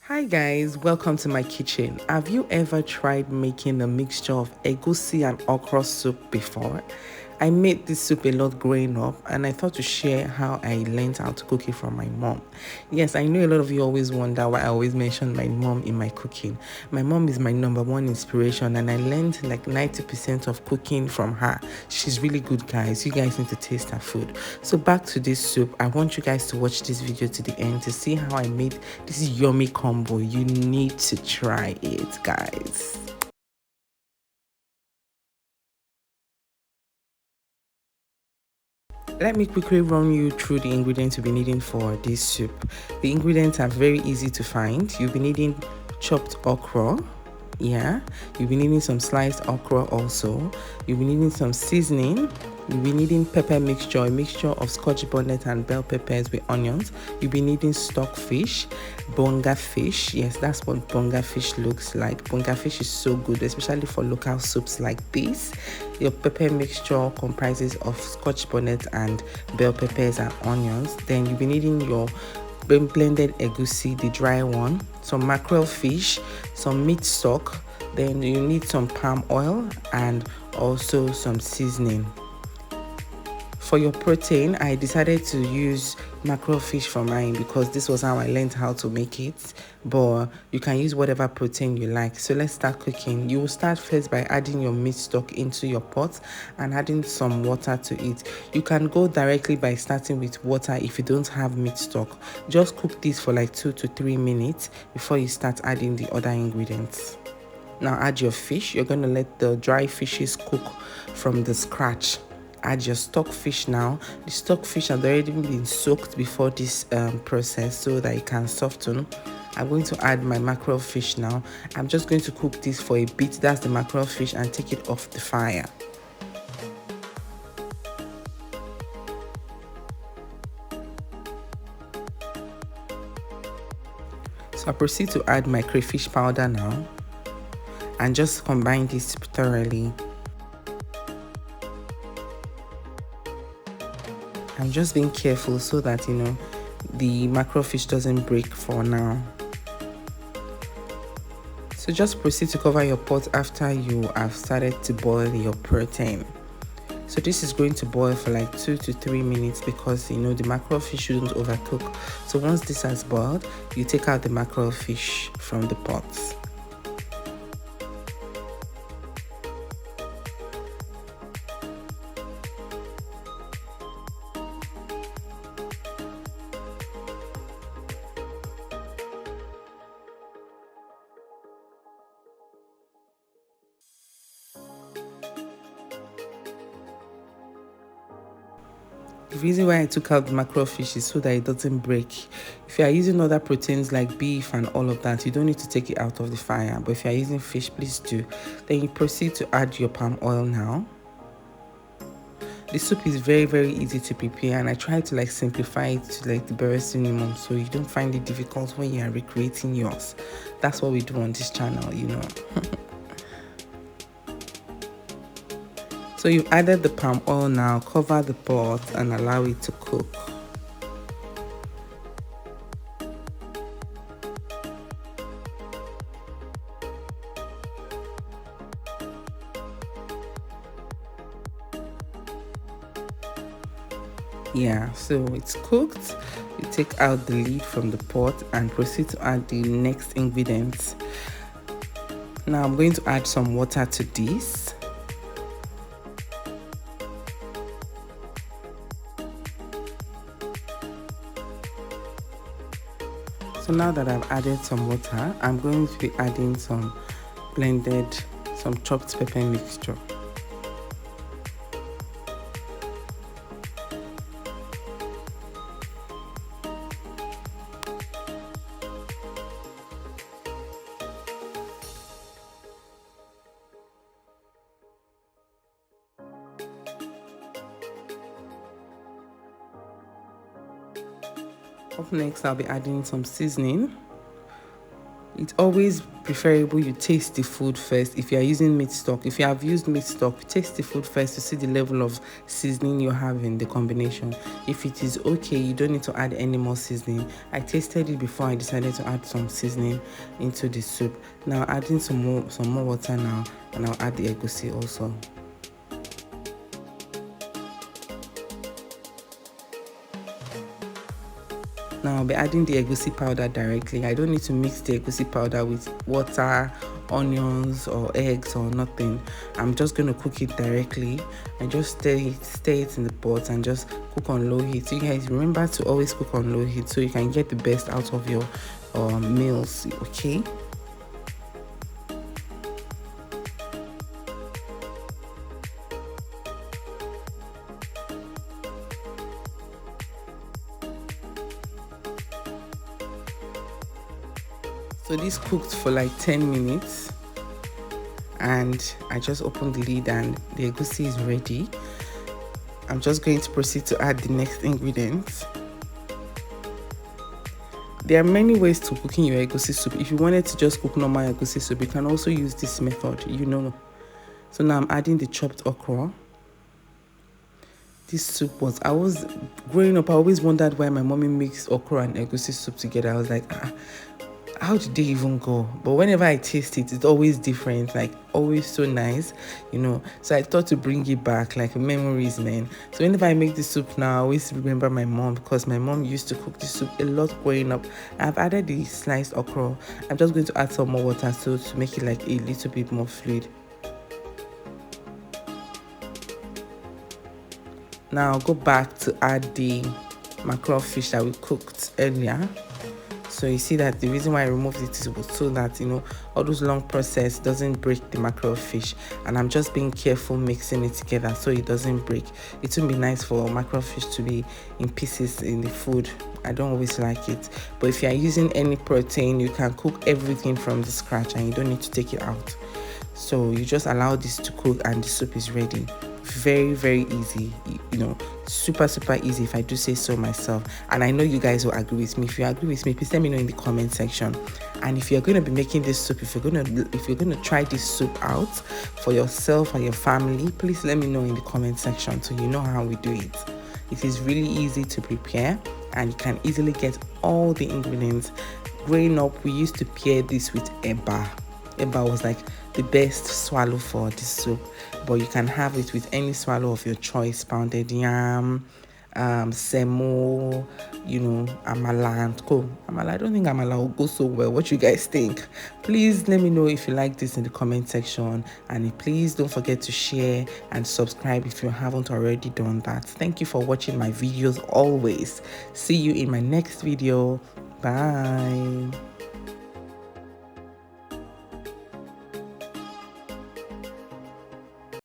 Hi guys, welcome to my kitchen. Have you ever tried making a mixture of egusi and okra soup before? I made this soup a lot growing up and I thought to share how I learned how to cook it from my mom. Yes, I know a lot of you always wonder why I always mention my mom in my cooking. My mom is my number one inspiration and I learned like 90% of cooking from her. She's really good, guys. You guys need to taste her food. So back to this soup. I want you guys to watch this video to the end to see how I made this yummy combo. You need to try it, guys. Let me quickly run you through the ingredients you'll be needing for this soup. The ingredients are very easy to find. You'll be needing chopped okra. Yeah, you'll be needing some sliced okra also. You'll be needing some seasoning. You'll be needing pepper mixture, a mixture of scotch bonnet and bell peppers with onions. You'll be needing stock fish, bonga fish. Yes, that's what bonga fish looks like. Bonga fish is so good, especially for local soups like this. Your pepper mixture comprises of scotch bonnet and bell peppers and onions. Then you'll be needing your blended egusi, the dry one, some mackerel fish, some meat stock. Then you need some palm oil and also some seasoning. For your protein, I decided to use mackerel fish for mine because this was how I learned how to make it, but you can use whatever protein you like. So let's start cooking. You will start first by adding your meat stock into your pot and adding some water to it. You can go directly by starting with water if you don't have meat stock. Just cook this for like 2 to 3 minutes before you start adding the other ingredients. Now add your fish. You're going to let the dry fishes cook from the scratch. Add your stock fish now. The stock fish has already been soaked before this process so that it can soften. I'm going to add my mackerel fish now. I'm just going to cook this for a bit. That's the mackerel fish, and take it off the fire. So I proceed to add my crayfish powder now and just combine this thoroughly. I'm just being careful so that the mackerel fish doesn't break for now. So just proceed to cover your pot after you have started to boil your protein. So this is going to boil for like 2 to 3 minutes because the mackerel fish shouldn't overcook. So once this has boiled, you take out the mackerel fish from the pot. The reason why I took out the mackerel fish is so that it doesn't break. If you are using other proteins like beef and all of that, you don't need to take it out of the fire. But if you are using fish, please do. Then you proceed to add your palm oil now. The soup is very easy to prepare, and I try to simplify it to the barest minimum so you don't find it difficult when you are recreating yours. That's what we do on this channel. So you've added the palm oil now. Cover the pot and allow it to cook. Yeah, so it's cooked. You take out the lid from the pot and proceed to add the next ingredients. Now I'm going to add some water to this. So now that I've added some water, I'm going to be adding some chopped pepper mixture. Up next, I'll be adding some seasoning. It's always preferable you taste the food first. If you are using meat stock, if you have used meat stock, taste the food first to see the level of seasoning you have in the combination. If it is okay, you don't need to add any more seasoning. I tasted it before I decided to add some seasoning into the soup. Now adding some more water now, and I'll add the egusi also. Now I'll be adding the egusi powder directly. I don't need to mix the egusi powder with water, onions or eggs or nothing. I'm just going to cook it directly and just stir it in the pot and just cook on low heat. So you guys remember to always cook on low heat so you can get the best out of your meals, okay? So this cooked for like 10 minutes and I just opened the lid and the egusi is ready. I'm just going to proceed to add the next ingredients. There are many ways to cooking your egusi soup. If you wanted to just cook normal egusi soup, you can also use this method, you know. So now I'm adding the chopped okra. This soup growing up, I always wondered why my mommy makes okra and egusi soup together. I was like, how did they even go? But whenever I taste it, it's always different, like always so nice, you know. So I thought to bring it back, like memories, man. So whenever I make this soup now, I always remember my mom, because my mom used to cook this soup a lot growing up. I've added the sliced okra. I'm just going to add some more water so to make it like a little bit more fluid. Now I'll go back to add the mackerel fish that we cooked earlier. So you see that the reason why I removed it was so that, you know, all those long process doesn't break the mackerel fish. And I'm just being careful mixing it together so it doesn't break. It would be nice for mackerel fish to be in pieces in the food. I don't always like it. But if you are using any protein, you can cook everything from the scratch and you don't need to take it out. So you just allow this to cook and the soup is ready. Very, very easy, you know, super easy if I do say so myself. And I know you guys will agree with me. If you agree with me, please let me know in the comment section. And if you're going to be making this soup, if you're going to try this soup out for yourself and your family, please let me know in the comment section so you know how we do it. It is really easy to prepare and you can easily get all the ingredients. Growing up, we used to pair this with eba. Eba was like the best swallow for this soup, but you can have it with any swallow of your choice: pounded yam, semo, you know, amala and co. Amala, I don't think amala will go so well. What you guys think? Please let me know if you like this in the comment section, and please don't forget to share and subscribe if you haven't already done that. Thank you for watching my videos always. See you in my next video. Bye.